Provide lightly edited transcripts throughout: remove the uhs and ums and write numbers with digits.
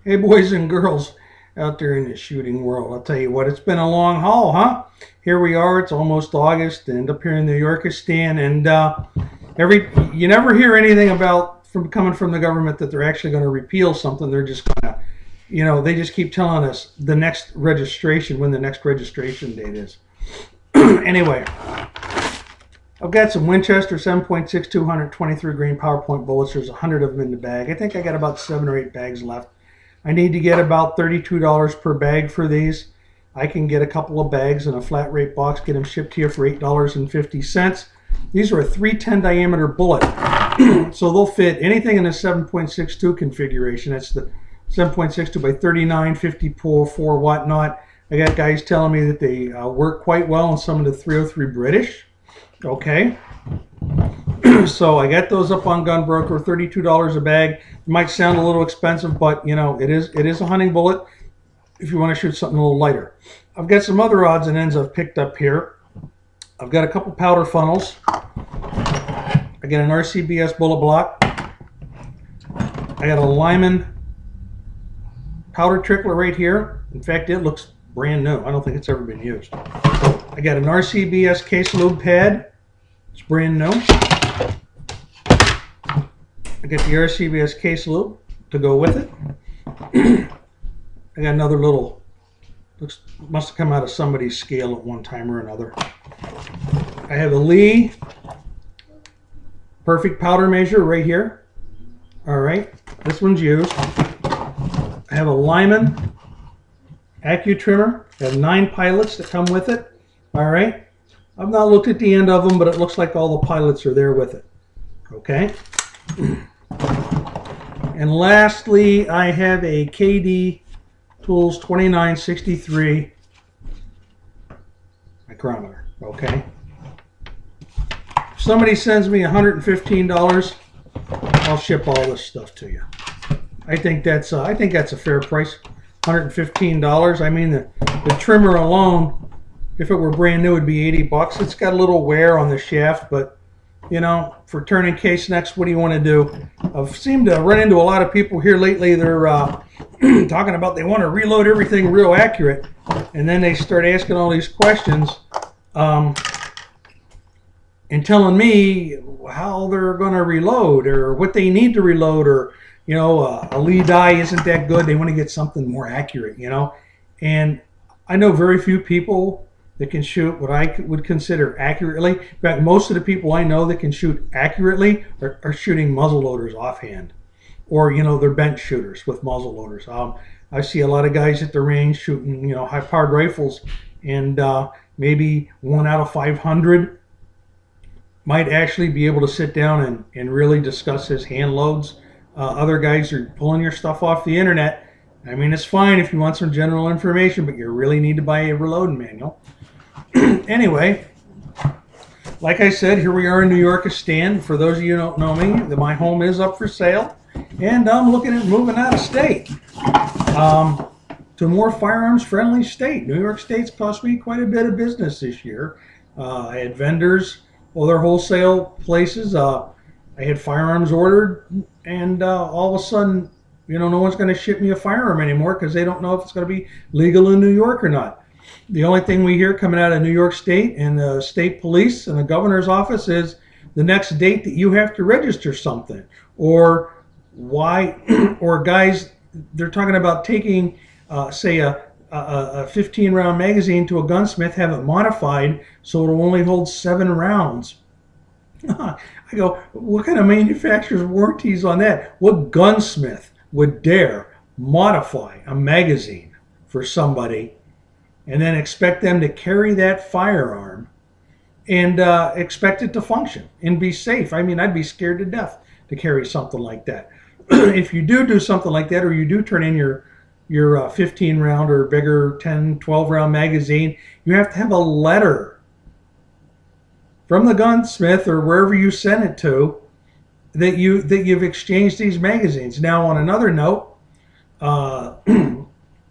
Hey, boys and girls out there in the shooting world, I'll tell you what, it's been a long haul, huh? Here we are, it's almost August, and up here in New Yorkistan, and you never hear anything about coming from the government that they're actually going to repeal something. They're just going to, they just keep telling us the next registration, when the next registration date is. Anyway, I've got some Winchester 7.62 223 grain PowerPoint bullets. There's 100 of them in the bag. I think I got about 7 or 8 bags left. I need to get about $32 per bag for these. I can get a couple of bags in a flat rate box, get them shipped here for $8.50. These are a 310 diameter bullet, so they'll fit anything in the 7.62 configuration. That's the 7.62 by 39, 50 pull, 4 whatnot. I got guys telling me that they work quite well in some of the 303 British. Okay. So I got those up on Gunbroker, $32 a bag. It might sound a little expensive, but it is a hunting bullet if you want to shoot something a little lighter. I've got some other odds and ends I've picked up here. I've got a couple powder funnels. I got an RCBS bullet block. I got a Lyman powder trickler right here. In fact, it looks brand new. I don't think it's ever been used. I got an RCBS case lube pad. It's brand new. I got the RCBS case lube to go with it. I got another little, must have come out of somebody's scale at one time or another. I have a Lee perfect powder measure right here. All right, this one's used. I have a Lyman Trimmer. I have 9 pilots that come with it. All right, I've not looked at the end of them, but it looks like all the pilots are there with it. Okay. And lastly, I have a K&D Tools 2963 micrometer. Okay. If somebody sends me $115, I'll ship all this stuff to you. I think that's a fair price. $115. I mean, the trimmer alone, if it were brand new, would be $80. It's got a little wear on the shaft, but for turning case necks, what do you want to do? I've seemed to run into a lot of people here lately. They're talking about they want to reload everything real accurate, and then they start asking all these questions and telling me how they're going to reload or what they need to reload, or a lead die isn't that good. They want to get something more accurate, And I know very few people that can shoot what I would consider accurately. In fact, most of the people I know that can shoot accurately are shooting muzzle loaders offhand, or they're bench shooters with muzzle loaders. I see a lot of guys at the range shooting high-powered rifles, and maybe 1 out of 500 might actually be able to sit down and really discuss his hand loads. Other guys are pulling your stuff off the internet. I mean, it's fine if you want some general information, but you really need to buy a reloading manual. Anyway, like I said, here we are in New Yorkistan. For those of you who don't know me, my home is up for sale, and I'm looking at moving out of state to a more firearms-friendly state. New York State's cost me quite a bit of business this year. I had vendors, other wholesale places. I had firearms ordered, and all of a sudden, no one's going to ship me a firearm anymore because they don't know if it's going to be legal in New York or not. The only thing we hear coming out of New York State and the state police and the governor's office is the next date that you have to register something, or or guys, they're talking about taking, say, a 15-round magazine to a gunsmith, have it modified so it'll only hold 7 rounds. I go, what kind of manufacturer's warranties on that? What gunsmith would dare modify a magazine for somebody and then expect them to carry that firearm and expect it to function and be safe? I mean, I'd be scared to death to carry something like that. If you do something like that, or you do turn in your 15-round or bigger 10, 12-round magazine, you have to have a letter from the gunsmith or wherever you send it to that you've exchanged these magazines. Now, on another note,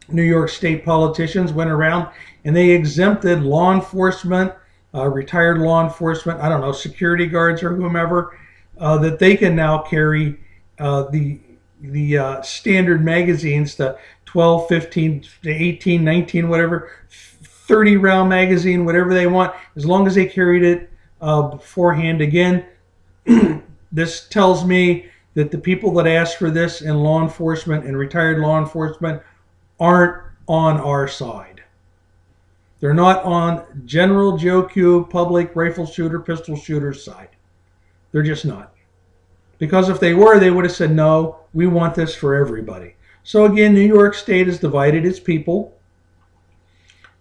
New York State politicians went around and they exempted law enforcement, retired law enforcement, I don't know, security guards or whomever, that they can now carry the the standard magazines, the 12, 15, 18, 19, whatever, 30 round magazine, whatever they want, as long as they carried it beforehand. Again, this tells me that the people that ask for this in law enforcement and retired law enforcement aren't on our side. They're not on General Joe Q, public rifle shooter, pistol shooter's side. They're just not. Because if they were, they would have said, no, we want this for everybody. So again, New York State has divided its people.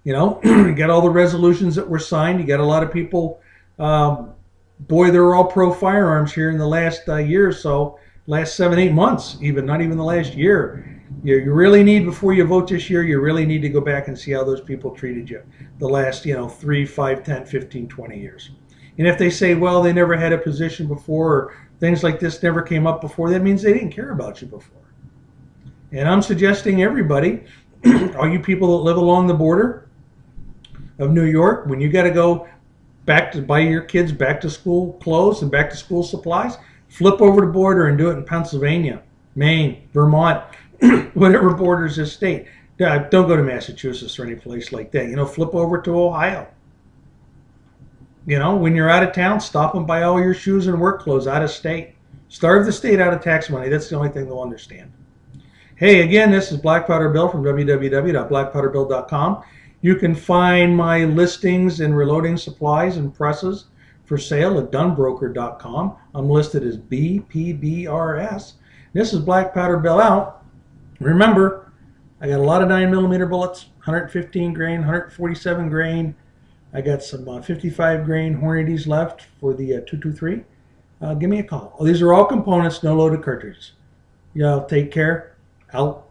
You know, you got all the resolutions that were signed. You got a lot of people, boy, they're all pro firearms here in the last year or so, last 7, 8 months, even, not even the last year. You really need, before you vote this year, you really need to go back and see how those people treated you the last, 3, 5, 10, 15, 20 years. And if they say, well, they never had a position before, or things like this never came up before, that means they didn't care about you before. And I'm suggesting everybody, all you people that live along the border of New York, when you got to go back to buy your kids back to school clothes and back to school supplies, flip over the border and do it in Pennsylvania, Maine, Vermont, whatever borders this state. Don't go to Massachusetts or any place like that. Flip over to Ohio. When you're out of town, stop and buy all your shoes and work clothes out of state. Starve the state out of tax money. That's the only thing they'll understand. Hey, again, this is Black Powder Bill from www.blackpowderbill.com. You can find my listings and reloading supplies and presses for sale at dunbroker.com. I'm listed as BPBRS. This is Black Powder Bill out. Remember, I got a lot of 9mm bullets, 115 grain, 147 grain. I got some 55 grain Hornadies left for the 223. Give me a call. These are all components, no loaded cartridges. Y'all take care. Out.